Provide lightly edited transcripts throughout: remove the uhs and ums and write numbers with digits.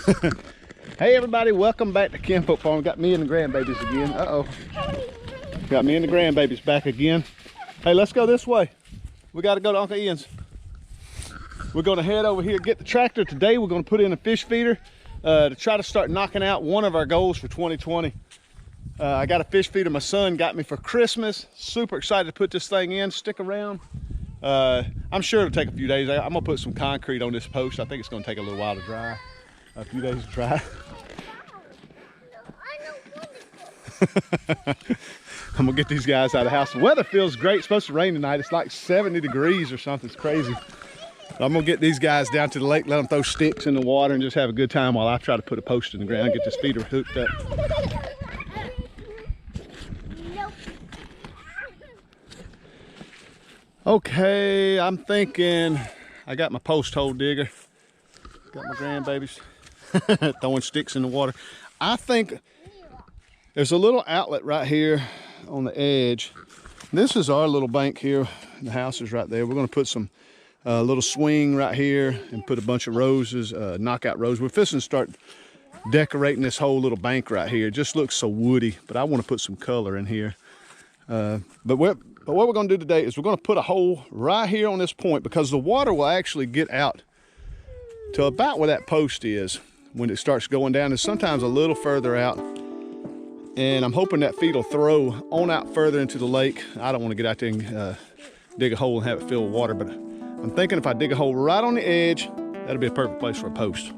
Hey everybody, welcome back to Kinfolk Farm. Got me and the grandbabies again. Got me and the grandbabies back again. Hey, let's go this way. We got to go to Uncle Ian's. We're going to head over here, get the tractor. Today we're going to put in a fish feeder to try to start knocking out one of our goals for 2020. I got a fish feeder my son got me for Christmas. Super excited to put this thing in. Stick around. I'm sure it'll take a few days. I'm gonna put some concrete on this post. I think it's gonna take a little while to dry. A few days to dry. I'm gonna get these guys out of the house. The weather feels great. It's supposed to rain tonight. It's like 70 degrees or something. It's crazy. But I'm gonna get these guys down to the lake, let them throw sticks in the water and just have a good time while I try to put a post in the ground, get this feeder hooked up. Okay, I'm thinking I got my post hole digger. Got my grandbabies throwing sticks in the water. I think there's a little outlet right here on the edge. This is our little bank here. The house is right there. We're gonna put some little swing right here and put a bunch of roses, knockout roses. We're fixing to start decorating this whole little bank right here. It just looks so woody, but I want to put some color in here. But what we're going to do today is we're going to put a hole right here on this point, because the water will actually get out to about where that post is when it starts going down, and sometimes a little further out. And I'm hoping that feed will throw on out further into the lake. I don't want to get out there and dig a hole and have it filled with water, but I'm thinking if I dig a hole right on the edge, that'll be a perfect place for a post.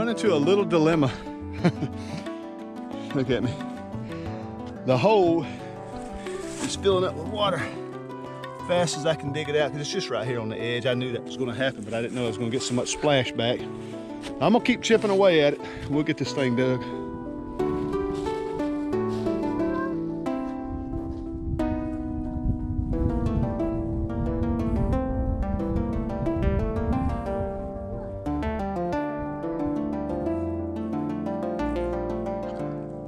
Into a little dilemma. Look at me. The hole is filling up with water fast as I can dig it out, because it's just right here on the edge. I knew that was going to happen, but I didn't know I was going to get so much splashback. I'm gonna keep chipping away at it. We'll get this thing dug.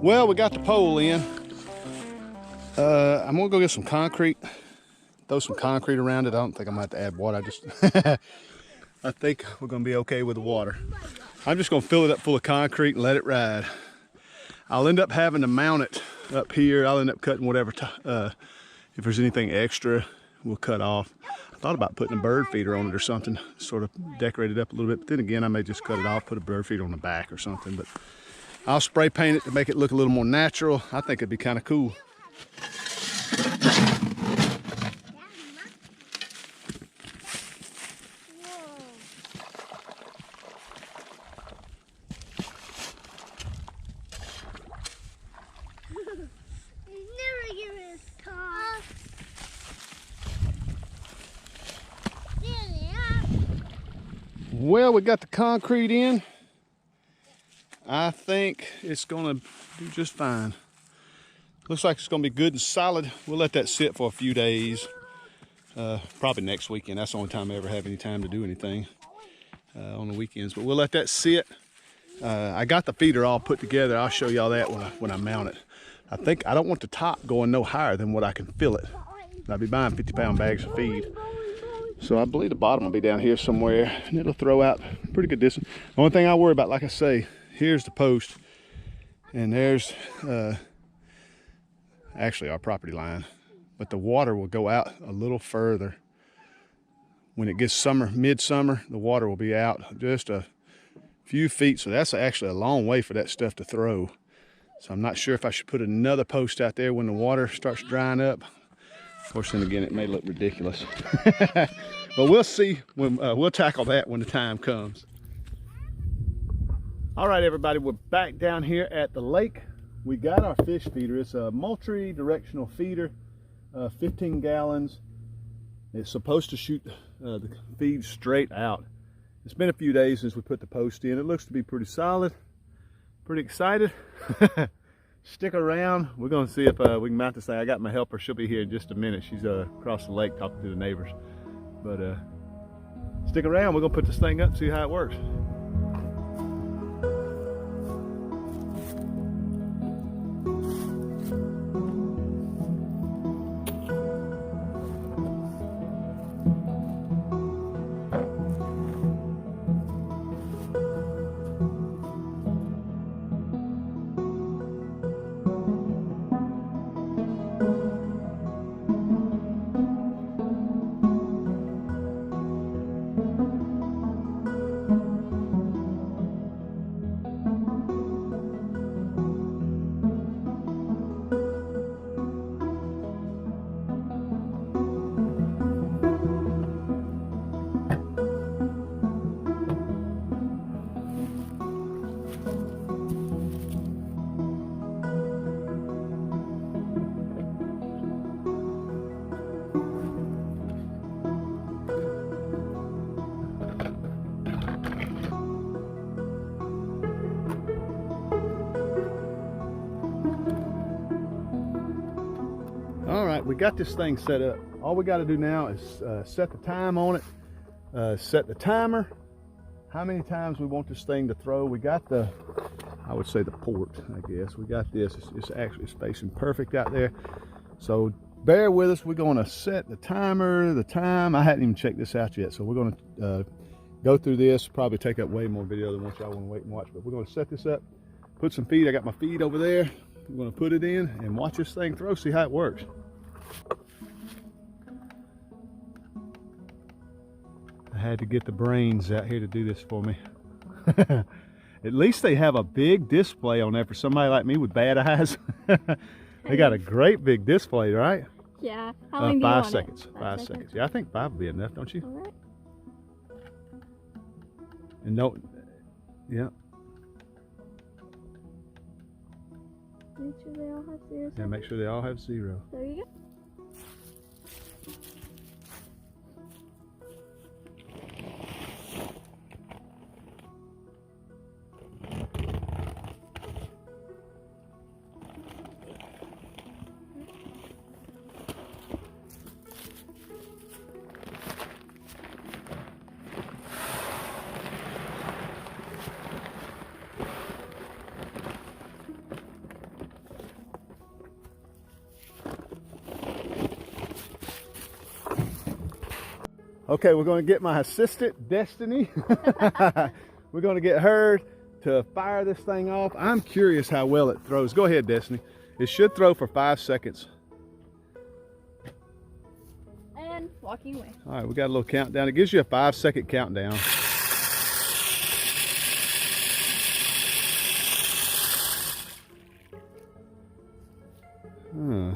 Well, we got the pole in. I'm gonna go get some concrete, throw some concrete around it. I don't think I'm gonna have to add water. I think we're gonna be okay with the water. I'm just gonna fill it up full of concrete and let it ride. I'll end up having to mount it up here. I'll end up cutting whatever, if there's anything extra, we'll cut off. I thought about putting a bird feeder on it or something, sort of decorate it up a little bit, but then again, I may just cut it off, put a bird feeder on the back or something. But I'll spray paint it to make it look a little more natural. I think it'd be kind of cool. Well, we got the concrete in. I think it's gonna do just fine. Looks like it's gonna be good and solid. We'll let that sit for a few days. Probably next weekend. That's the only time I ever have any time to do anything on the weekends. But we'll let that sit. I got the feeder all put together. I'll show y'all that when I mount it. I don't want the top going no higher than what I can fill it. I'll be buying 50-pound bags of feed. So I believe the bottom will be down here somewhere, and it'll throw out pretty good distance. The only thing I worry about, like I say, here's the post, and there's actually our property line, but the water will go out a little further. When it gets summer, midsummer, the water will be out just a few feet, so that's actually a long way for that stuff to throw. So I'm not sure if I should put another post out there when the water starts drying up. Of course, then again, it may look ridiculous. But we'll see. When, we'll tackle that when the time comes. All right, everybody, we're back down here at the lake. we got our fish feeder. It's a multi-directional feeder, 15 gallons. It's supposed to shoot the feed straight out. It's been a few days since we put the post in. It looks to be pretty solid. Pretty excited. Stick around. We're going to see if we can mount this thing. I got my helper. She'll be here in just a minute. She's across the lake talking to the neighbors. But stick around. We're going to put this thing up and see how it works. All right, we got this thing set up. All we got to do now is set the time on it, set the timer, how many times we want this thing to throw. We got the, I would say the port, I guess. We got this. It's actually spacing perfect out there. So bear with us. We're going to set the timer, the time. I hadn't even checked this out yet, so we're going to go through this. Probably take up way more video than what y'all want to wait and watch, but we're going to set this up, put some feed. I got my feed over there. I'm going to put it in and watch this thing throw, see how it works. I had to get the brains out here to do this for me. At least they have a big display on there for somebody like me with bad eyes. They got a great big display, right? Yeah. How long do you 5 want seconds. it? 5 seconds. Yeah, I think 5 would be enough, don't you? All right. And no, yeah. Make sure they all have 0 seconds. Yeah, make sure they all have 0. There you go. Okay, we're going to get my assistant, Destiny. We're going to get her to fire this thing off. I'm curious how well it throws. Go ahead, Destiny. It should throw for 5 seconds. And walking away. All right, we got a little countdown. It gives you a 5-second countdown. Huh.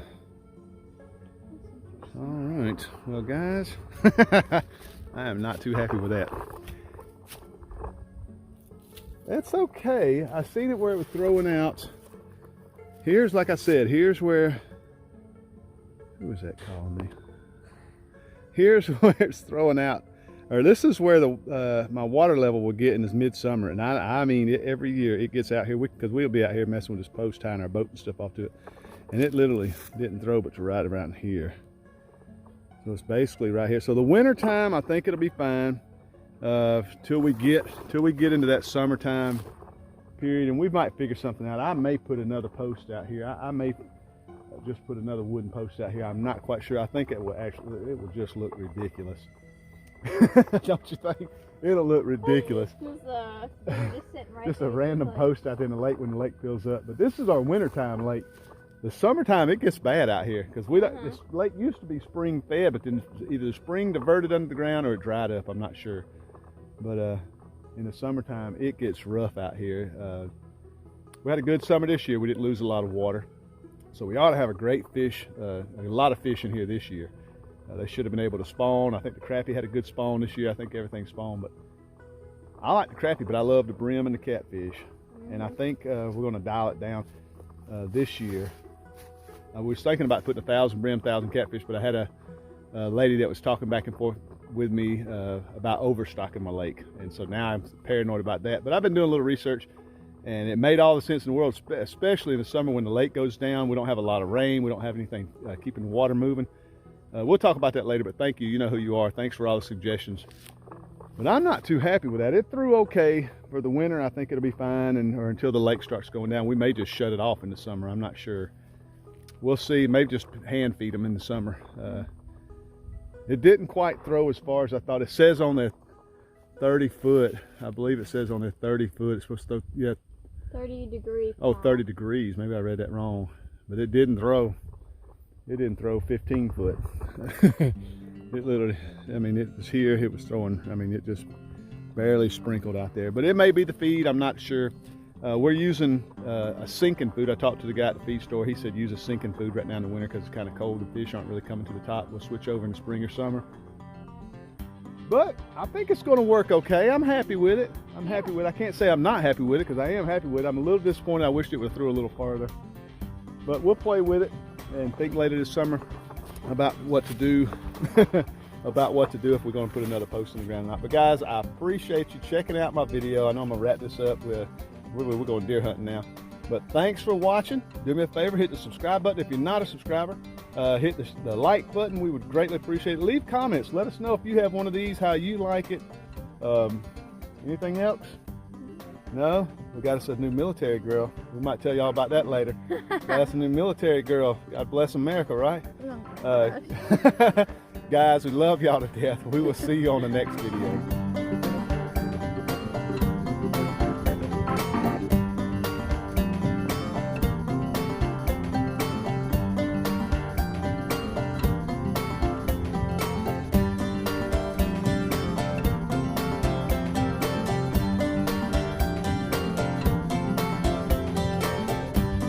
All right, well guys, I am not too happy with that. That's okay. I seen it where it was throwing out. Here's, like I said, here's where, who was that calling me? Here's where it's throwing out, or this is where the my water level will get in this midsummer. And I mean, every year it gets out here, because we'll be out here messing with this post, tying our boat and stuff off to it. And it literally didn't throw but to right around here. So it's basically right here. So the winter time, I think it'll be fine till we get into that summertime period, and we might figure something out. I may put another post out here. I may just put another wooden post out here. I'm not quite sure. I think it will just look ridiculous. Don't you think? It'll look ridiculous. Just a random post out there in the lake when the lake fills up. But this is our wintertime lake. The summertime, it gets bad out here because we don't. This lake used to be spring fed, but then either the spring diverted under the ground or it dried up. I'm not sure. But in the summertime, it gets rough out here. We had a good summer this year. We didn't lose a lot of water, so we ought to have a great fish, a lot of fish in here this year. They should have been able to spawn. I think the crappie had a good spawn this year. I think everything spawned, but I like the crappie, but I love the brim and the catfish. And I think we're going to dial it down. this year. We was thinking about putting 1,000 brim, 1,000 catfish, but I had a lady that was talking back and forth with me about overstocking my lake, and so now I'm paranoid about that. But I've been doing a little research, and it made all the sense in the world, especially in the summer when the lake goes down. We don't have a lot of rain, we don't have anything keeping the water moving. We'll talk about that later, but thank you. You know who you are. Thanks for all the suggestions. But I'm not too happy with that. It threw okay for the winter. I think it'll be fine, or until the lake starts going down. We may just shut it off in the summer. I'm not sure. We'll see. Maybe just hand feed them in the summer. It didn't quite throw as far as I thought. It says on the 30 foot, I believe it says on the 30 foot, it's supposed to throw, yeah. 30 degrees. Oh, 30 degrees. Maybe I read that wrong. But it didn't throw. It didn't throw 15 foot. It literally, I mean, it was here, it was throwing, I mean, it just barely sprinkled out there. But it may be the feed, I'm not sure. We're using a sinking food. I talked to the guy at the feed store. He said use a sinking food right now in the winter because it's kind of cold and fish aren't really coming to the top. We'll switch over in the spring or summer. But I think it's going to work okay. I'm happy with it. I'm happy with it. I can't say I'm not happy with it because I am happy with it. I'm a little disappointed. I wished it would have threw a little farther. But we'll play with it and think later this summer about what to do. About what to do if we're going to put another post in the ground or not. But guys, I appreciate you checking out my video. I know I'm going to wrap this up with we're going deer hunting now, but thanks for watching. Do me a favor, hit the subscribe button if you're not a subscriber. Hit the like button. We would greatly appreciate it. Leave comments. Let us know if you have one of these, how you like it. Anything else? No? We got us a new military girl. We might tell y'all about that later. Got us a new military girl. God bless America, right? Oh, Guys, we love y'all to death. We will see you on the next video.